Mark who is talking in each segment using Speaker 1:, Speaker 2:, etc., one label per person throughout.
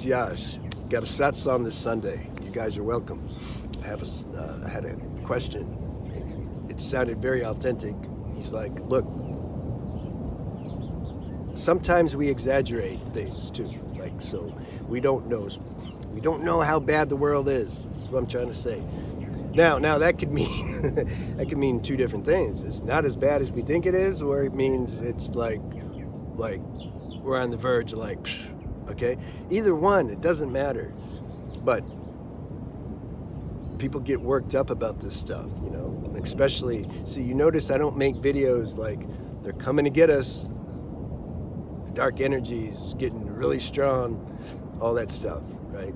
Speaker 1: Matyash. Got a satsang this Sunday. You guys are welcome. I had a question. It sounded very authentic. He's like, look, sometimes we exaggerate things too. Like, so we don't know how bad the world is. That's what I'm trying to say. Now that could mean that could mean two different things. It's not as bad as we think it is, or it means it's like we're on the verge of like, okay? Either one, it doesn't matter. But people get worked up about this stuff, you know, especially, see, you notice I don't make videos like they're coming to get us, the dark energy's getting really strong, all that stuff, right?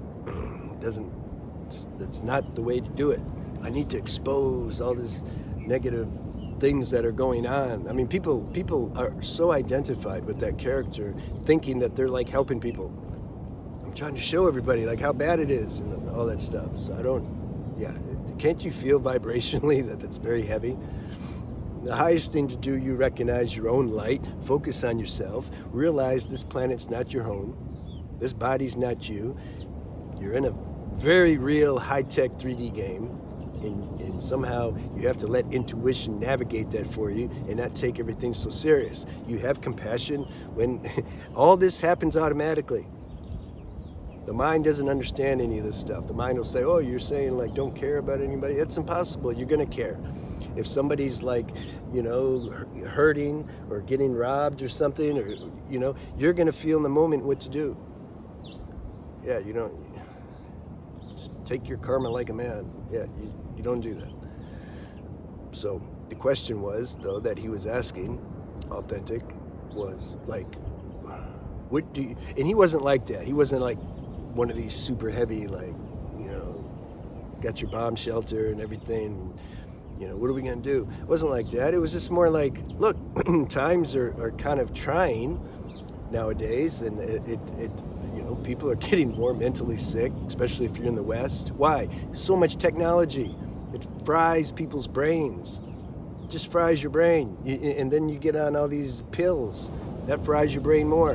Speaker 1: It's not the way to do it. I need to expose all this negative things that are going on. I mean, people are so identified with that character, thinking that they're like helping people. I'm trying to show everybody like how bad it is and all that stuff. So can't you feel vibrationally that it's very heavy? The highest thing to do, you recognize your own light, focus on yourself, realize this planet's not your home, this body's not you. You're in a very real high-tech 3D game. And somehow you have to let intuition navigate that for you and not take everything so serious. You have compassion when all this happens automatically. The mind doesn't understand any of this stuff. The mind will say, oh, you're saying like don't care about anybody. That's impossible. You're gonna care. If somebody's like, you know, hurting or getting robbed or something, or, you know, you're gonna feel in the moment what to do. Yeah, you don't. Just take your karma like a man. Yeah, you don't do that. So the question was, though, that he was asking, authentic, was like, what do you, and he wasn't like that. He wasn't like one of these super heavy, like, you know, got your bomb shelter and everything, you know, what are we gonna do? It wasn't like that. It was just more like, look, times are kind of trying nowadays, and it you know, people are getting more mentally sick, especially if you're in the West. Why? So much technology. It fries people's brains. It just fries your brain. And then you get on all these pills. That fries your brain more.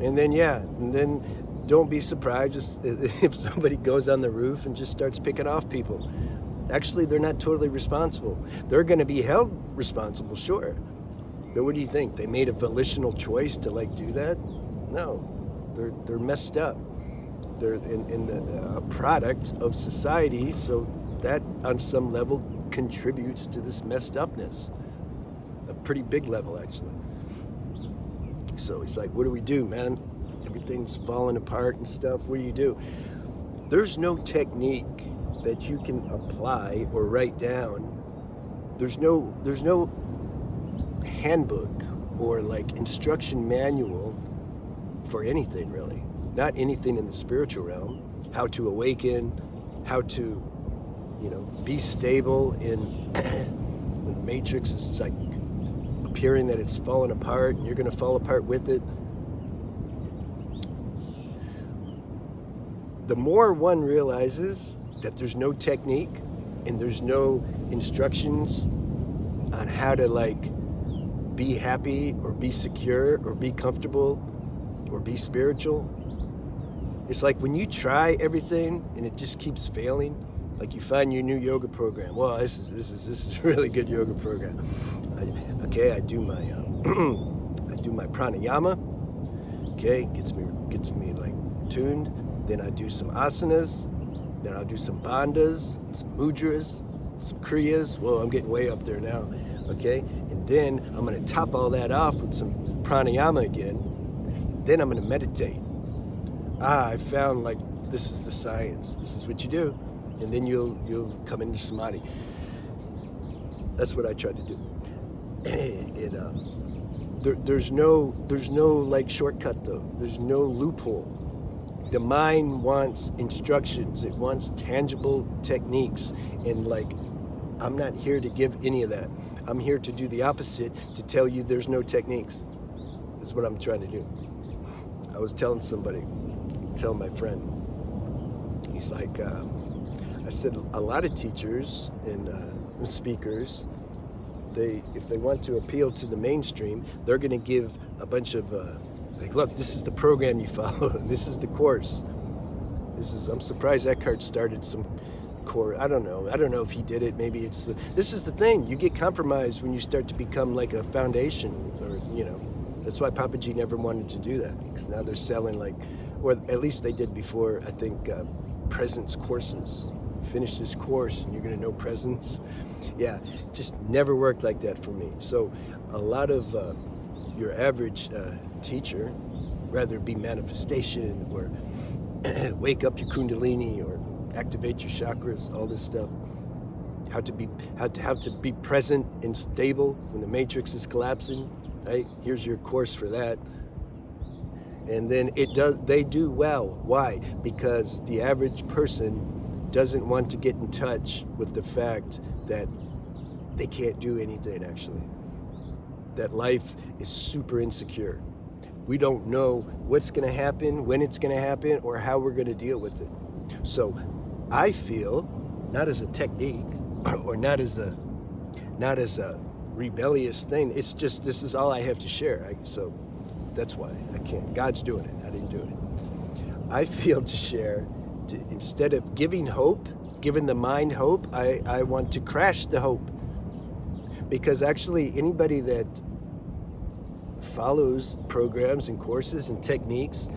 Speaker 1: And then don't be surprised if somebody goes on the roof and just starts picking off people. Actually, they're not totally responsible. They're going to be held responsible, sure. But what do you think? They made a volitional choice to like do that? No, they're messed up. They're a product of society, so that on some level contributes to this messed upness. A pretty big level, actually. So he's like, what do we do, man? Everything's falling apart and stuff. What do you do? There's no technique that you can apply or write down. There's no handbook or like instruction manual for anything, really. Not anything in the spiritual realm. How to awaken, how to, you know, be stable in when the matrix is like appearing that it's falling apart and you're gonna fall apart with it. The more one realizes that there's no technique and there's no instructions on how to like be happy or be secure or be comfortable or be spiritual. It's like when you try everything and it just keeps failing, like you find your new yoga program. Well, this is a really good yoga program. I do my I do my pranayama. Okay, gets me like tuned. Then I do some asanas. Then I'll do some bandhas, some mudras, some kriyas. Whoa, I'm getting way up there now. Okay, and then I'm gonna top all that off with some pranayama again. Then I'm gonna meditate. I found like this is the science. This is what you do, and then you'll come into samadhi. That's what I try to do. There's no like shortcut though. There's no loophole. The mind wants instructions. It wants tangible techniques, and like I'm not here to give any of that. I'm here to do the opposite, to tell you there's no techniques. That's what I'm trying to do. I was telling my friend, he's like, I said a lot of teachers and speakers, if they want to appeal to the mainstream, they're going to give a bunch of Like, look, this is the program you follow. This is the course. I'm surprised Eckhart started some course. I don't know. I don't know if he did it. Maybe this is the thing. You get compromised when you start to become like a foundation, or, that's why Papaji never wanted to do that, because now they're selling or at least they did before, I think, presence courses. Finish this course and you're going to know presence. Yeah, it just never worked like that for me. So a lot of your average teacher, whether it be manifestation or wake up your kundalini or activate your chakras, all this stuff, how to be present and stable when the matrix is collapsing, right? Here's your course for that. And then they do well. Why? Because the average person doesn't want to get in touch with the fact that they can't do anything, actually. That life is super insecure. We don't know what's going to happen, when it's going to happen, or how we're going to deal with it. So I feel, not as a technique or not as a rebellious thing, it's just, this is all I have to share. So that's why I can't. God's doing it. I didn't do it. I feel to share, instead of giving the mind hope, I want to crash the hope. Because actually anybody that follows programs and courses and techniques,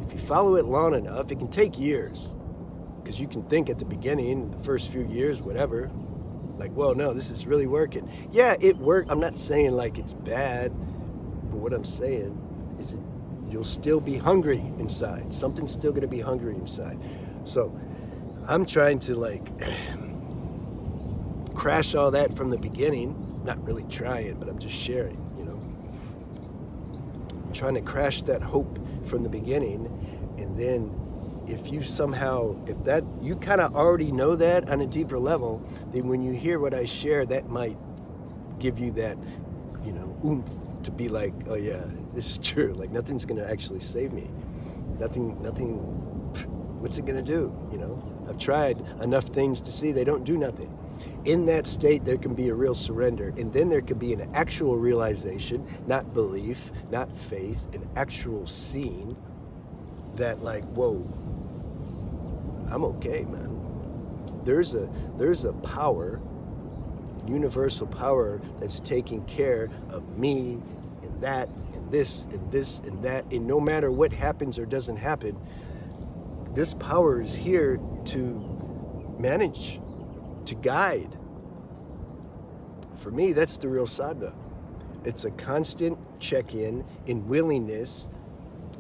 Speaker 1: if you follow it long enough, it can take years. Because you can think at the beginning, the first few years, whatever, like, well, no, this is really working. Yeah, it worked. I'm not saying like it's bad, but what I'm saying is that you'll still be hungry inside. Something's still going to be hungry inside. So I'm trying to crash all that from the beginning. Not really trying, but I'm just sharing, I'm trying to crash that hope from the beginning. And then if you you kind of already know that on a deeper level, then when you hear what I share, that might give you that, oomph to be like, oh yeah, this is true. Like, nothing's going to actually save me. Nothing, what's it going to do? I've tried enough things to see they don't do nothing. In that state, there can be a real surrender, and then there can be an actual realization, not belief, not faith, an actual seeing that, whoa, I'm okay, man. There's a power, universal power, that's taking care of me and that and this and this and that, and no matter what happens or doesn't happen, this power is here to manage, to guide. For me, that's the real sadhana. It's a constant check-in in willingness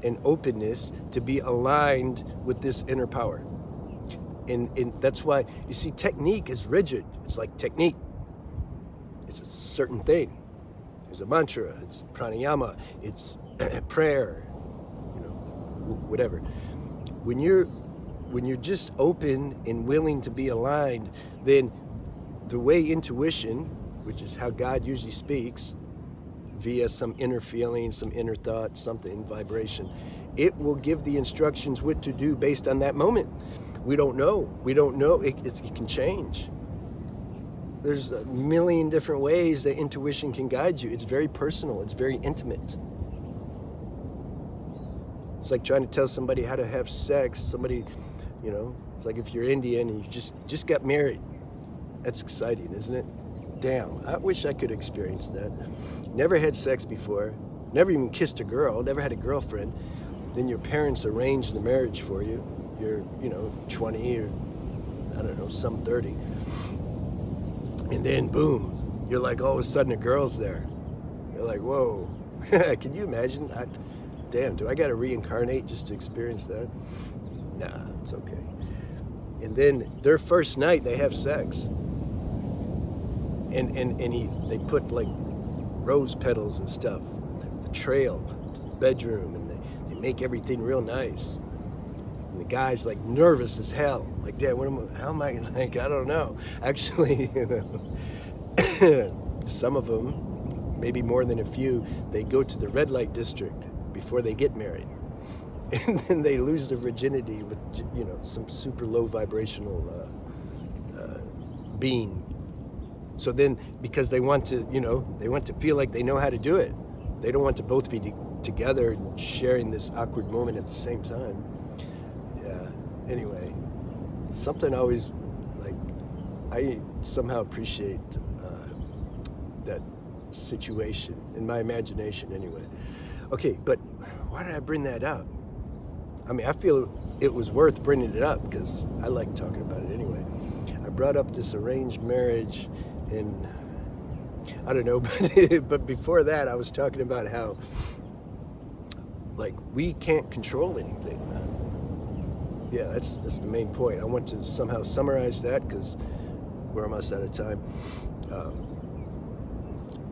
Speaker 1: and openness to be aligned with this inner power. And that's why, you see, technique is rigid. It's like technique. It's a certain thing. There's a mantra, it's pranayama, it's prayer, whatever. When you're just open and willing to be aligned, then the way intuition, which is how God usually speaks, via some inner feeling, some inner thought, something, vibration, it will give the instructions what to do based on that moment. We don't know. It can change. There's a million different ways that intuition can guide you. It's very personal. It's very intimate. It's like trying to tell somebody how to have sex. Somebody, it's like if you're Indian and you just got married. That's exciting, isn't it? Damn, I wish I could experience that. Never had sex before. Never even kissed a girl. Never had a girlfriend. Then your parents arrange the marriage for you. You're, 20 or, I don't know, some 30. And then, boom, you're like, all of a sudden a girl's there. You're like, whoa. Can you imagine? Damn, do I got to reincarnate just to experience that? Nah, it's okay. And then their first night, they have sex. And they put rose petals and stuff, the trail to the bedroom, and they make everything real nice. And the guy's nervous as hell. Dad, how am I, I don't know. Actually, some of them, maybe more than a few, they go to the red light district before they get married. And then they lose their virginity with, some super low vibrational being. So then, because they want to, they want to feel like they know how to do it. They don't want to both be together, sharing this awkward moment at the same time. Yeah. Anyway, something I always like. I somehow appreciate that situation in my imagination. Anyway. Okay, but why did I bring that up? I mean, I feel it was worth bringing it up because I like talking about it anyway. I brought up this arranged marriage, and I don't know, but before that, I was talking about how, like, we can't control anything, man. Yeah, that's the main point. I want to somehow summarize that because we're almost out of time.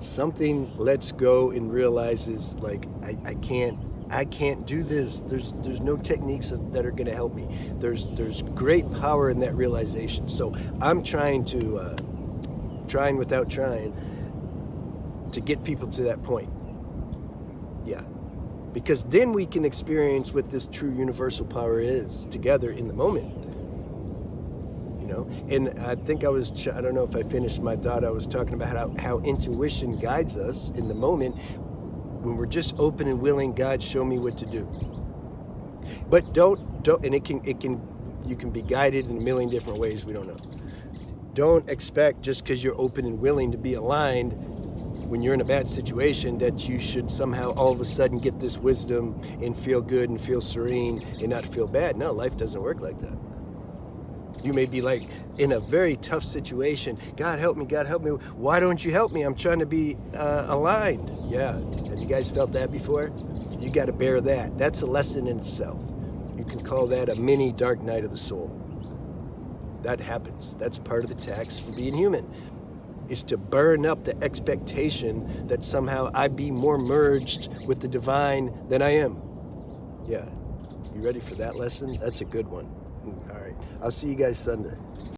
Speaker 1: Something lets go and realizes, like, I can't do this. There's no techniques that are going to help me. There's great power in that realization. So I'm trying without trying to get people to that point. Yeah, because then we can experience what this true universal power is together in the moment. And I think I don't know if I finished my thought. I was talking about how intuition guides us in the moment. When we're just open and willing, God, show me what to do. But don't, and you can be guided in a million different ways. We don't know. Don't expect just because you're open and willing to be aligned when you're in a bad situation that you should somehow all of a sudden get this wisdom and feel good and feel serene and not feel bad. No, life doesn't work like that. You may be like in a very tough situation. God help me, God help me. Why don't you help me? I'm trying to be aligned. Yeah, have you guys felt that before? You got to bear that. That's a lesson in itself. You can call that a mini dark night of the soul. That happens. That's part of the tax for being human, is to burn up the expectation that somehow I be more merged with the divine than I am. Yeah, you ready for that lesson? That's a good one. All right, I'll see you guys Sunday.